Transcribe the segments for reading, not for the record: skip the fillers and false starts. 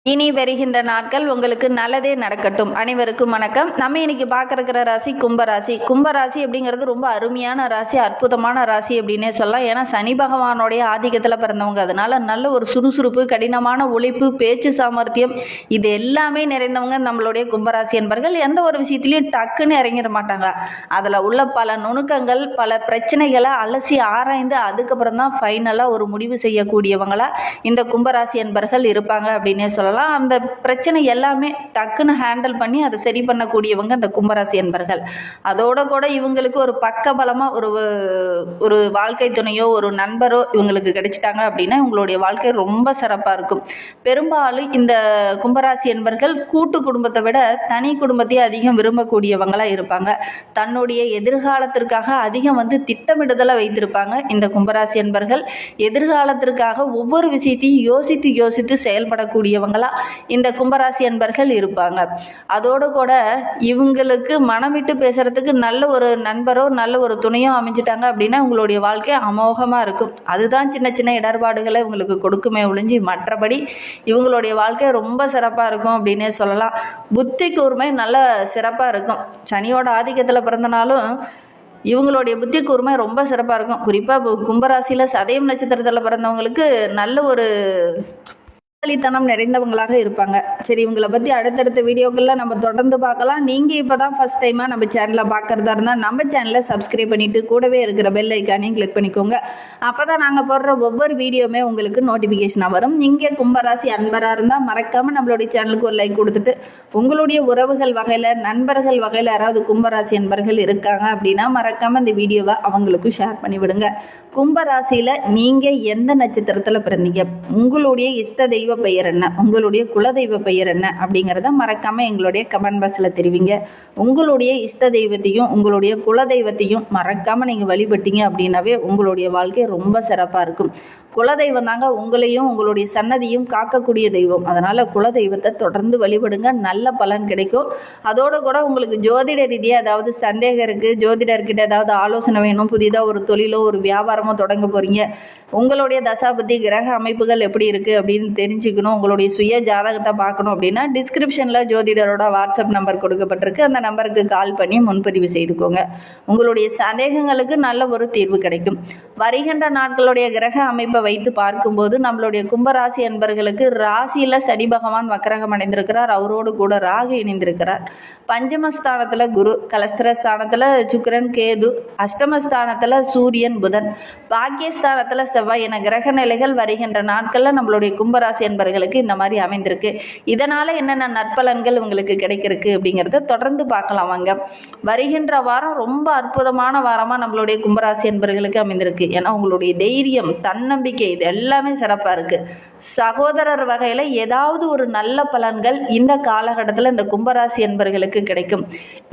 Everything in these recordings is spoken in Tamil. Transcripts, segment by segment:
இனி வருகின்ற நாட்கள் உங்களுக்கு நல்லதே நடக்கட்டும். அனைவருக்கும் வணக்கம். நம்ம இன்னைக்கு பார்க்கற ராசி கும்பராசி. கும்பராசி அப்படிங்கிறது ரொம்ப அருமையான ராசி, அற்புதமான ராசி அப்படின்னே சொல்லலாம். ஏன்னா சனி பகவானுடைய ஆதிக்கத்தில் பிறந்தவங்க, அதனால நல்ல ஒரு சுறுசுறுப்பு, கடினமான உழைப்பு, பேச்சு சாமர்த்தியம் இது எல்லாமே நிறைந்தவங்க நம்மளுடைய கும்பராசி என்பர்கள். எந்த ஒரு விஷயத்திலையும் டக்குன்னு இறங்கிட மாட்டாங்க. அதில் உள்ள பல நுணுக்கங்கள், பல பிரச்சனைகளை அலசி ஆராய்ந்து அதுக்கப்புறம் தான் ஃபைனலாக ஒரு முடிவு செய்யக்கூடியவங்களா இந்த கும்பராசி என்பர்கள் இருப்பாங்க அப்படின்னே சொல்லலாம். அந்த பிரச்சனை எல்லாமே டக்குன்னு ஹேண்டில் பண்ணி அதை சரி பண்ணக்கூடியவங்க இந்த கும்பராசி என்பர்கள். அதோட கூட இவங்களுக்கு ஒரு பக்கபலமாக ஒரு வாழ்க்கை துணையோ ஒரு நண்பரோ இவங்களுக்கு கிடைச்சிட்டாங்க அப்படின்னா இவங்களுடைய வாழ்க்கை ரொம்ப சிறப்பாக இருக்கும். பெரும்பாலும் இந்த கும்பராசி என்பர்கள் கூட்டு குடும்பத்தை விட தனி குடும்பத்தையே அதிகம் விரும்பக்கூடியவங்களாக இருப்பாங்க. தன்னுடைய எதிர்காலத்திற்காக அதிகம் திட்டமிடுதலை வைத்திருப்பாங்க இந்த கும்பராசி என்பர்கள். எதிர்காலத்திற்காக ஒவ்வொரு விஷயத்தையும் யோசித்து செயல்படக்கூடியவங்களா இந்த கும்பராசி என்பர்கள் இருப்பாங்க. அதோடு கூட இவங்களுக்கு மனம் விட்டு பேசுறதுக்கு நல்ல ஒரு நண்பரோ நல்ல ஒரு துணையோ அமைஞ்சிட்டாங்க அப்படின்னா உங்களுடைய வாழ்க்கை அமோகமாக இருக்கும். அதுதான் சின்ன சின்ன இடர்பாடுகளை இவங்களுக்கு கொடுக்குமே ஒழிஞ்சு மற்றபடி இவங்களுடைய வாழ்க்கை ரொம்ப சிறப்பாக இருக்கும் அப்படின்னே சொல்லலாம். புத்தி கூர்மை நல்ல சிறப்பாக இருக்கும். சனியோட ஆதிக்கத்தில் பிறந்தனாலும் இவங்களுடைய புத்தி கூர்மை ரொம்ப சிறப்பாக இருக்கும். குறிப்பாக கும்பராசியில் சதயம் நட்சத்திரத்தில் பிறந்தவங்களுக்கு நல்ல ஒரு தனம் நிறைந்தவங்களாக இருப்பாங்க. சரி, இவங்களை பற்றி அடுத்தடுத்த வீடியோக்களில் நம்ம தொடர்ந்து பார்க்கலாம். நீங்கள் இப்போ தான் ஃபஸ்ட் டைமாக நம்ம சேனலை பார்க்குறதா இருந்தால் நம்ம சேனலை சப்ஸ்கிரைப் பண்ணிவிட்டு கூடவே இருக்கிற பெல் ஐக்கானையும் கிளிக் பண்ணிக்கோங்க. அப்போ தான் நாங்கள் போடுற ஒவ்வொரு வீடியோவுமே உங்களுக்கு நோட்டிஃபிகேஷனாக வரும். நீங்கள் கும்பராசி அன்பராக இருந்தால் மறக்காமல் நம்மளுடைய சேனலுக்கு ஒரு லைக் கொடுத்துட்டு உங்களுடைய உறவுகள் வகையில், நண்பர்கள் வகையில் யாராவது கும்பராசி அன்பர்கள் இருக்காங்க அப்படின்னா மறக்காமல் இந்த வீடியோவை அவங்களுக்கும் ஷேர் பண்ணிவிடுங்க. கும்பராசியில் நீங்கள் எந்த நட்சத்திரத்தில் பிறந்தீங்க, உங்களுடைய இஷ்ட தெய்வ பெயர் என்ன, உங்களுடைய குலதெய்வ பெயர் என்ன அப்படிங்கிறத மறக்காம எங்களுடைய கமெண்ட் பாக்ஸில் தெரிவிங்க. உங்களுடைய இஷ்ட தெய்வத்தையும் உங்களுடைய குலதெய்வத்தையும் மறக்காம நீங்க வழிபட்டீங்க அப்படின்னாவே உங்களுடைய வாழ்க்கை ரொம்ப சிறப்பா இருக்கும். குலதெய்வம் தாங்க உங்களையும் உங்களுடைய சன்னதியும் காக்கக்கூடிய தெய்வம். அதனால குலதெய்வத்தை தொடர்ந்து வழிபடுங்க, நல்ல பலன் கிடைக்கும். அதோட கூட உங்களுக்கு ஜோதிட ரீதியாக ஏதாவது சந்தேகம் இருக்கு, ஜோதிடர்கிட்ட ஏதாவது ஆலோசனை வேணும், புதிதாக ஒரு தொழிலோ ஒரு வியாபாரமோ தொடங்க போறீங்க, உங்களுடைய தசாபதி கிரக அமைப்புகள் எப்படி இருக்கு அப்படின்னு தெரிஞ்சுக்கணும், உங்களுடைய சுய ஜாதகத்தை பார்க்கணும் அப்படின்னா டிஸ்கிரிப்ஷனில் ஜோதிடரோட வாட்ஸ்அப் நம்பர் கொடுக்கப்பட்டிருக்கு. அந்த நம்பருக்கு கால் பண்ணி முன்பதிவு செய்துக்கோங்க. உங்களுடைய சந்தேகங்களுக்கு நல்ல ஒரு தீர்வு கிடைக்கும். வருகின்ற நாட்களுடைய கிரக அமைப்பை வைத்து பார்க்கும்போது நம்மளுடைய கும்பராசி என்பர்களுக்கு ராசியில் சனி பகவான் வக்கரகம் அடைந்திருக்கிறார். அவரோடு கூட ராகு இணைந்திருக்கிறார். பஞ்சமஸ்தானத்தில் குரு, கலஸ்திரஸ்தானத்தில் சுக்கிரன் கேது, அஷ்டமஸ்தானத்தில் சூரியன் புதன், பாக்கியஸ்தானத்தில் செவ்வாய் என கிரக நிலைகள் வருகின்ற நாட்களில் நம்மளுடைய கும்பராசி என்பர்களுக்கு இந்த மாதிரி அமைந்திருக்கு. இதனால் என்னென்ன நற்பலன்கள் உங்களுக்கு கிடைக்கிறதுக்கு அப்படிங்கிறத தொடர்ந்து பார்க்கலாம் வாங்க. வருகின்ற வாரம் ரொம்ப அற்புதமான வாரமாக நம்மளுடைய கும்பராசி என்பர்களுக்கு அமைந்திருக்கு. ஏன்னா உங்களுடைய தைரியம், தன்னம்பிக்கை இது எல்லாமே சிறப்பாக இருக்குது. சகோதரர் வகையில் ஏதாவது ஒரு நல்ல பலன்கள் இந்த காலகட்டத்தில் இந்த கும்பராசி என்பர்களுக்கு கிடைக்கும்.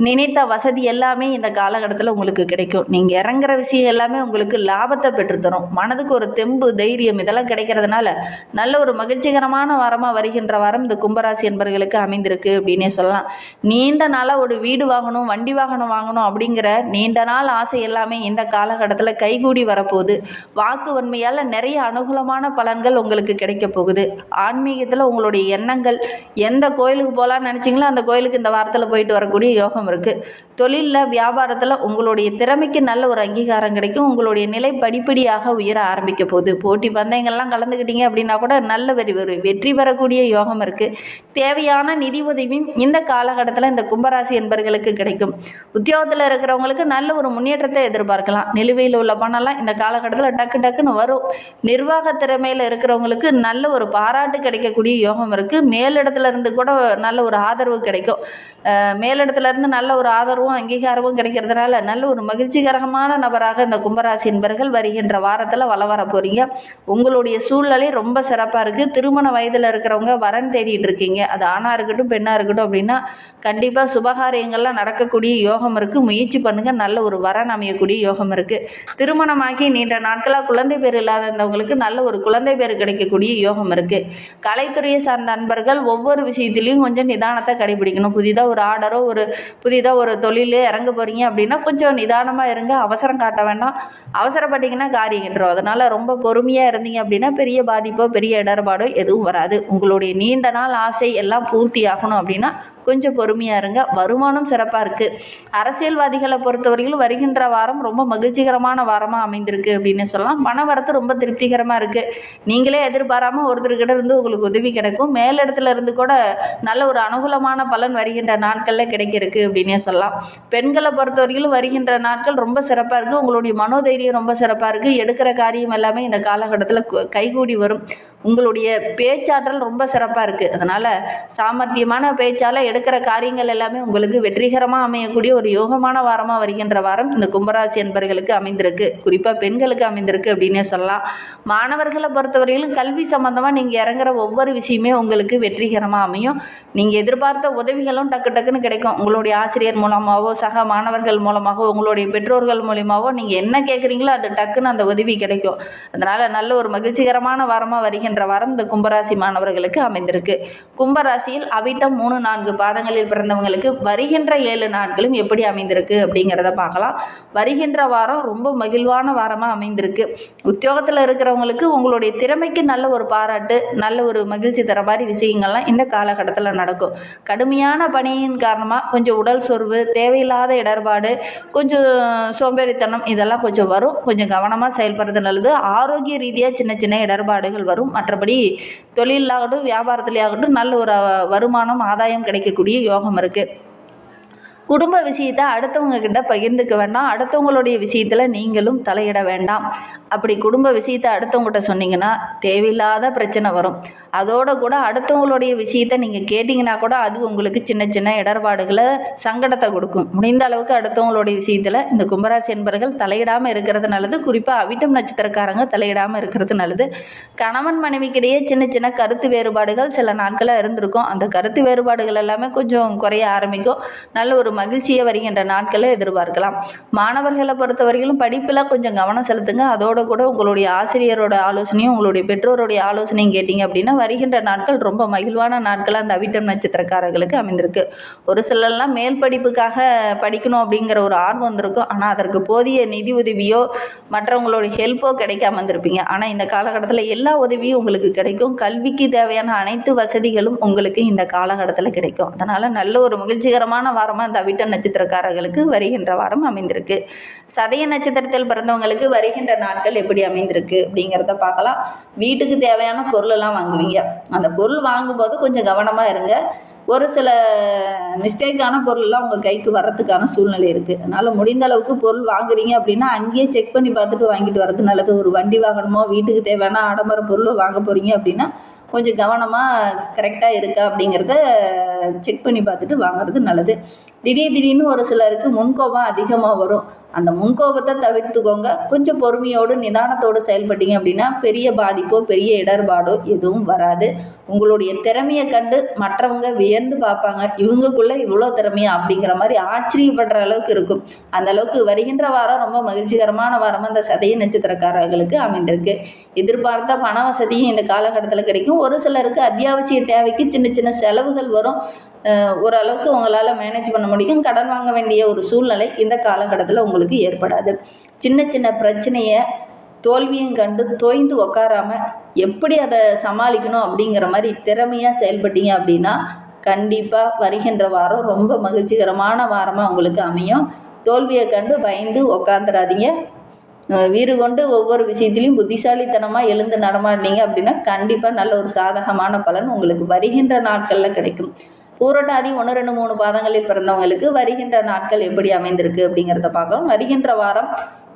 நினைத்த வசதி எல்லாமே இந்த காலகட்டத்தில் உங்களுக்கு கிடைக்கும். நீங்கள் இறங்குற விஷயம் எல்லாமே உங்களுக்கு லாபத்தை பெற்றுத்தரும். மனதுக்கு ஒரு தெம்பு, தைரியம் இதெல்லாம் கிடைக்கிறதுனால நல்ல ஒரு மகிழ்ச்சிகரமான வாரமாக வருகின்ற வாரம் இந்த கும்பராசி என்பர்களுக்கு அமைந்திருக்கு அப்படின்னே சொல்லலாம். நீண்ட நாளாக ஒரு வீடு வாங்கணும், வண்டி வாகனம் வாங்கணும் அப்படிங்கிற நீண்ட நாள் ஆசை எல்லாமே இந்த காலகட்டத்தில் கைகூடி வரப்போகுது. வாக்கு வன்மையால் நிறைய அனுகூலமான பலன்கள் உங்களுக்கு கிடைக்க போகுது. ஆன்மீகத்தில் உங்களுடைய எண்ணங்கள், எந்த கோயிலுக்கு போகலான்னு நினச்சிங்களோ அந்த கோயிலுக்கு இந்த வாரத்தில் போயிட்டு வரக்கூடிய யோகம் இருக்குது. தொழிலில், வியாபாரத்தில் உங்களுடைய திறமைக்கு நல்ல ஒரு அங்கீகாரம் கிடைக்கும். உங்களுடைய நிலை படிப்படியாக உயர ஆரம்பிக்க போகுது. போட்டி பந்தயங்கள்லாம் கலந்துக்கிட்டீங்க அப்படின்னா கூட நல்ல வெற்றி பெறக்கூடிய யோகம் இருக்குது. தேவையான நிதி உதவியும் இந்த காலகட்டத்தில் இந்த கும்பராசி என்பர்களுக்கு கிடைக்கும். உத்தியோகத்தில் இருக்கிறவங்களுக்கு நல்ல ஒரு முன்னேற்றத்தை எதிர்பார்க்கலாம். நிலுவையில் உள்ள பணம்லாம் இந்த காலகட்டத்தில் டக்குன்னு வரும். நிர்வாக திறமையில் இருக்கிறவங்களுக்கு நல்ல ஒரு பாராட்டு கிடைக்கக்கூடிய யோகம் இருக்குது. மேலிடத்துல இருந்து கூட நல்ல ஒரு ஆதரவு கிடைக்கும். மேலிடத்துல இருந்து நல்ல ஒரு ஆதரவும் அங்கீகாரமும் கிடைக்கிறதுனால நல்ல ஒரு மகிழ்ச்சிகரமான நபராக இந்த கும்பராசி என்பர்கள் வருகின்ற வாரத்தில் வர போறீங்க. உங்களுடைய சூழ்நிலை ரொம்ப சிறப்பாக இருக்குது. திருமண வயதில் இருக்கிறவங்க வரன் தேடிட்டு இருக்கீங்க, அது ஆணாக இருக்கட்டும் பெண்ணாக இருக்கட்டும் அப்படின்னா கண்டிப்பாக சுபகாரியங்கள்லாம் நடக்கக்கூடிய யோகம் இருக்குது. முயற்சி பண்ணுங்க, நல்ல ஒரு வரன் அமையக்கூடிய யோகம் இருக்குது. திருமணமாகி நீண்ட நாட்களாக குழந்தை பேர் இல்லாத பிறந்தவங்களுக்கு நல்ல ஒரு குழந்தை பேர் கிடைக்கக்கூடிய யோகம் இருக்குது. கலைத்துறையை சார்ந்த நண்பர்கள் ஒவ்வொரு விஷயத்துலையும் கொஞ்சம் நிதானத்தை கடைபிடிக்கணும். புதிதாக ஒரு ஆர்டரோ புதிதாக ஒரு தொழிலே இறங்க போகிறீங்க அப்படின்னா கொஞ்சம் நிதானமாக இருங்க. அவசரம் காட்ட வேண்டாம். அவசரப்பட்டீங்கன்னா காரியம் கெட்டுரும். அதனால் ரொம்ப பொறுமையாக இருந்தீங்க அப்படின்னா பெரிய பாதிப்போ பெரிய இடர்பாடோ எதுவும் வராது. உங்களுடைய நீண்ட நாள் ஆசை எல்லாம் பூர்த்தி ஆகணும் அப்படின்னா கொஞ்சம் பொறுமையாக இருங்க. வருமானம் சிறப்பாக இருக்குது. அரசியல்வாதிகளை பொறுத்தவரையிலும் வருகின்ற வாரம் ரொம்ப மகிழ்ச்சிகரமான வாரமாக அமைந்திருக்கு அப்படின்னு சொல்லலாம். பண வரத்து ரொம்ப திருப்திகரமாக இருக்குது. நீங்களே எதிர்பாராமல் ஒருத்தர்கிட்ட இருந்து உங்களுக்கு உதவி கிடைக்கும். மேலிடத்துல இருந்து கூட நல்ல ஒரு அனுகூலமான பலன் வருகின்ற நாட்களில் கிடைக்கிறதுக்கு அப்படின்னே சொல்லலாம். பெண்களை பொறுத்தவரையிலும் வருகின்ற நாட்கள் ரொம்ப சிறப்பாக இருக்குது. உங்களுடைய மனோதைரியம் ரொம்ப சிறப்பாக இருக்குது. எடுக்கிற காரியம் எல்லாமே இந்த காலகட்டத்தில் கைகூடி வரும். உங்களுடைய பேச்சாற்றல் ரொம்ப சிறப்பாக இருக்குது. அதனால் சாமர்த்தியமான பேச்சால் எடுக்கிற காரியங்கள் எல்லாமே உங்களுக்கு வெற்றிகரமாக அமையக்கூடிய ஒரு யோகமான வாரமாக வருகின்ற வாரம் இந்த கும்பராசி என்பர்களுக்கு அமைந்திருக்கு. குறிப்பாக பெண்களுக்கு அமைந்திருக்கு அப்படின்னே சொல்லலாம். மாணவர்களை பொறுத்தவரையிலும் கல்வி சம்பந்தமாக நீங்கள் இறங்குற ஒவ்வொரு விஷயமே உங்களுக்கு வெற்றிகரமாக அமையும். நீங்கள் எதிர்பார்த்த உதவிகளும் டக்கு டக்குன்னு கிடைக்கும். உங்களுடைய ஆசிரியர் மூலமாகவோ சக மாணவர்கள் மூலமாகவோ உங்களுடைய பெற்றோர்கள் மூலமாகவோ நீங்கள் என்ன கேட்குறீங்களோ அது டக்குன்னு அந்த உதவி கிடைக்கும். அதனால் நல்ல ஒரு மகிழ்ச்சிகரமான வாரமாக வருகின்ற வாரம் இந்த கும்பராசி மாணவர்களுக்கு அமைந்திருக்கு. கும்பராசியில் அவிட்டம் 3-4 பாதங்களில் பிறந்தவங்களுக்கு வருகின்ற 7 நாட்களும் எப்படி அமைந்திருக்கு அப்படிங்கிறத பார்க்கலாம். வருகின்ற வாரம் ரொம்ப மகிழ்வான வாரமாக அமைந்திருக்கு. உத்தியோகத்தில் இருக்கிறவங்களுக்கு உங்களுடைய திறமைக்கு நல்ல ஒரு பாராட்டு, நல்ல ஒரு மகிழ்ச்சி தர மாதிரி விஷயங்கள்லாம் இந்த காலகட்டத்தில் நடக்கும். கடுமையான பணியின் காரணமாக கொஞ்சம் உடல் சோர்வு, தேவையில்லாத இடர்பாடு, கொஞ்சம் சோம்பேறித்தனம் இதெல்லாம் கொஞ்சம் வரும். கொஞ்சம் கவனமாக செயல்படுறது நல்லது. ஆரோக்கிய ரீதியாக சின்ன சின்ன இடர்பாடுகள் வரும். மற்றபடி தொழிலாகட்டும் வியாபாரத்திலேயாகட்டும் நல்ல ஒரு வருமானம் ஆதாயம் கிடைக்கக்கூடிய யோகம் இருக்குது. குடும்ப விஷயத்தை அடுத்தவங்க கிட்ட பகிர்ந்துக்க வேண்டாம். அடுத்தவங்களுடைய விஷயத்தில் நீங்களும் தலையிட வேண்டாம். அப்படி குடும்ப விஷயத்தை அடுத்தவங்ககிட்ட சொன்னீங்கன்னா தேவையில்லாத பிரச்சனை வரும். அதோட கூட அடுத்தவங்களுடைய விஷயத்தை நீங்கள் கேட்டிங்கன்னா கூட அது உங்களுக்கு சின்ன சின்ன இடர்பாடுகளை சங்கடத்தை கொடுக்கும். முடிந்த அளவுக்கு அடுத்தவங்களுடைய விஷயத்தில் இந்த கும்பராசி என்பர்கள் தலையிடாமல் இருக்கிறது நல்லது. குறிப்பாக அவிட்டம் நட்சத்திரக்காரங்க தலையிடாமல் இருக்கிறது நல்லது. கணவன் மனைவிக்கிடையே சின்ன சின்ன கருத்து வேறுபாடுகள் சில நாட்களாக இருந்திருக்கும். அந்த கருத்து வேறுபாடுகள் எல்லாமே கொஞ்சம் குறைய ஆரம்பிக்கும். நல்ல ஒரு மகிழ்ச்சியை வருகின்ற நாட்களை எதிர்பார்க்கலாம். மாணவர்களை பொறுத்தவரையிலும் படிப்பில் கொஞ்சம் கவனம் செலுத்துங்க. அதோட கூட உங்களுடைய ஆசிரியரோட ஆலோசனையும் உங்களுடைய பெற்றோருடைய ஆலோசனையும் கேட்டிங்க அப்படின்னா வருகின்ற நாட்கள் ரொம்ப மகிழ்வான நாட்களாக அந்த அவிட்டம் நட்சத்திரக்காரர்களுக்கு அமைந்திருக்கு. ஒரு சிலர்லாம் மேல் படிப்புக்காக படிக்கணும் அப்படிங்கிற ஒரு ஆர்வம் வந்திருக்கும். ஆனால் அதற்கு போதிய நிதி உதவியோ மற்றவங்களுடைய ஹெல்ப்போ கிடைக்காம வந்திருப்பீங்க. ஆனால் இந்த காலகட்டத்தில் எல்லா உதவியும் உங்களுக்கு கிடைக்கும். கல்விக்கு தேவையான அனைத்து வசதிகளும் உங்களுக்கு இந்த காலகட்டத்தில் கிடைக்கும். அதனால் நல்ல ஒரு மகிழ்ச்சிகரமான வாரமாக இந்த அவிட்டம் நட்சத்திரக்காரர்களுக்கு வருகின்ற வாரம் அமைந்திருக்கு. சதய நட்சத்திரத்தில் பிறந்தவங்களுக்கு வருகின்ற நாட்கள் எப்படி அமைந்திருக்கு அப்படிங்கிறத பார்க்கலாம். வீட்டுக்கு தேவையான பொருளெல்லாம் வாங்குவீங்க. அந்த பொருள் வாங்கும்போது கொஞ்சம் கவனமாக இருங்க. ஒரு சில மிஸ்டேக்கான பொருள்லாம் உங்கள் கைக்கு வர்றதுக்கான சூழ்நிலை இருக்குது. அதனால் முடிந்த அளவுக்கு பொருள் வாங்குறீங்க அப்படின்னா அங்கேயே செக் பண்ணி பார்த்துட்டு வாங்கிட்டு வர்றது நல்லது. ஒரு வண்டி வாங்கணுமோ வீட்டுக்கு தேவையான ஆடம்பர பொருளோ வாங்க போகிறீங்க அப்படின்னா கொஞ்சம் கவனமாக கரெக்டாக இருக்கா அப்படிங்கிறத செக் பண்ணி பார்த்துட்டு வாங்குறது நல்லது. திடீர்னு ஒரு சிலருக்கு முன்கோபம் அதிகமாக வரும். அந்த முன்கோபத்தை தவிர்த்துக்கோங்க. கொஞ்சம் பொறுமையோடு நிதானத்தோடு செயல்பட்டீங்க அப்படின்னா பெரிய பாதிப்போ பெரிய இடர்பாடோ எதுவும் வராது. உங்களுடைய திறமையை கண்டு மற்றவங்க வியந்து பார்ப்பாங்க. இவங்களுக்குள்ளே இவ்வளோ திறமையா அப்படிங்கிற மாதிரி ஆச்சரியப்படுற அளவுக்கு இருக்கும். அந்த அளவுக்கு வருகின்ற வாரம் ரொம்ப மகிழ்ச்சிகரமான வாரமாக இந்த சதய நட்சத்திரக்காரர்களுக்கு அமைந்திருக்கு. எதிர்பார்த்த பண வசதியும் இந்த காலகட்டத்தில் கிடைக்கும். ஒரு சிலருக்கு அத்தியாவசிய தேவைக்கு சின்ன சின்ன செலவுகள் வரும். ஓரளவுக்கு உங்களால் மேனேஜ் பண்ண முடியும். கடன் வாங்க வேண்டிய ஒரு சூழ்நிலை இந்த காலகட்டத்தில் உங்களுக்கு ஏற்படாது. சின்ன சின்ன பிரச்சனையை தோல்வியும் கண்டு தோய்ந்து உக்காராமல் எப்படி அதை சமாளிக்கணும் அப்படிங்கிற மாதிரி திறமையாக செயல்பட்டீங்க அப்படின்னா கண்டிப்பாக வருகின்ற வாரம் ரொம்ப மகிழ்ச்சிகரமான வாரமாக உங்களுக்கு அமையும். தோல்வியை கண்டு பயந்து உக்காந்துடாதீங்க. வீறு கொண்டு ஒவ்வொரு விஷயத்திலையும் புத்திசாலித்தனமாக எழுந்து நடமாடினீங்க அப்படின்னா கண்டிப்பாக நல்ல ஒரு சாதகமான பலன் உங்களுக்கு வருகின்ற நாட்களில் கிடைக்கும். பூரட்டாதி 1, 2, 3 பாதங்களில் பிறந்தவங்களுக்கு வருகின்ற நாட்கள் எப்படி அமைந்திருக்கு அப்படிங்கிறத பார்க்கலாம். வருகின்ற வாரம்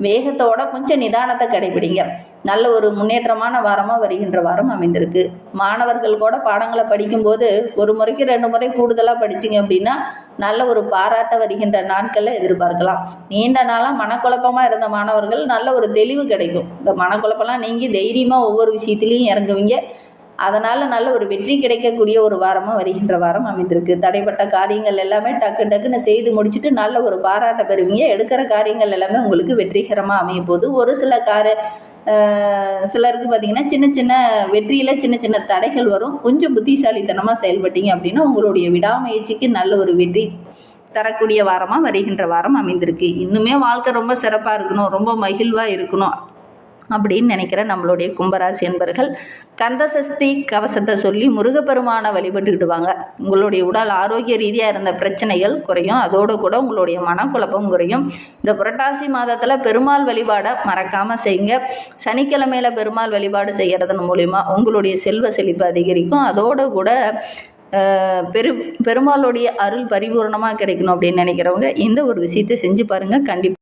வேகத்தோட கொஞ்சம் நிதானத்தை கடைபிடிங்க. நல்ல ஒரு முன்னேற்றமான வாரமாக வருகின்ற வாரம் அமைந்திருக்கு. மாணவர்கள் கூட பாடங்களை படிக்கும்போது ஒரு முறைக்கு 2 முறை கூடுதலாக படிச்சிங்க அப்படின்னா நல்ல ஒரு பாராட்ட வருகின்ற நாட்களில் எதிர்பார்க்கலாம். நீண்ட நாளாக மனக்குழப்பமாக இருந்த மாணவர்கள் நல்ல ஒரு தெளிவு கிடைக்கும். இந்த மனக்குழப்பம்லாம் நீங்கி தைரியமாக ஒவ்வொரு விஷயத்துலையும் இறங்குவீங்க. அதனால் நல்ல ஒரு வெற்றி கிடைக்கக்கூடிய ஒரு வாரமாக வருகின்ற வாரம் அமைந்திருக்கு. தடைப்பட்ட காரியங்கள் எல்லாமே டக்குன்னு செய்து முடிச்சுட்டு நல்ல ஒரு பாராட்ட பெறுவீங்க. எடுக்கிற காரியங்கள் எல்லாமே உங்களுக்கு வெற்றிகரமாக அமைய போகுது. ஒரு சில சிலருக்கு பார்த்திங்கன்னா சின்ன சின்ன வெற்றியில் சின்ன சின்ன தடைகள் வரும். கொஞ்சம் புத்திசாலித்தனமாக செயல்பட்டீங்க அப்படின்னா உங்களுடைய விடாமுயற்சிக்கு நல்ல ஒரு வெற்றி தரக்கூடிய வாரமாக வருகின்ற வாரம் அமைந்திருக்கு. இன்னுமே வாழ்க்கை ரொம்ப சிறப்பாக இருக்கணும், ரொம்ப மகிழ்வாக இருக்கணும் அப்படின்னு நினைக்கிற நம்மளுடைய கும்பராசி என்பர்கள் கந்தசஷ்டி கவசத்தை சொல்லி முருகப்பெருமானை வழிபட்டுக்கிடுவாங்க. உங்களுடைய உடல் ஆரோக்கிய ரீதியாக இருந்த பிரச்சனைகள் குறையும். அதோடு கூட உங்களுடைய மனக்குழப்பம் குறையும். இந்த புரட்டாசி மாதத்தில் பெருமாள் வழிபாடை மறக்காமல் செய்யுங்க. சனிக்கிழமையில் பெருமாள் வழிபாடு செய்கிறதன் மூலிமா உங்களுடைய செல்வ செழிப்பு அதிகரிக்கும். அதோடு கூட பெருமாளுடைய அருள் பரிபூர்ணமாக கிடைக்கணும் அப்படின்னு நினைக்கிறவங்க இந்த ஒரு விஷயத்தை செஞ்சு பாருங்கள். கண்டிப்பாக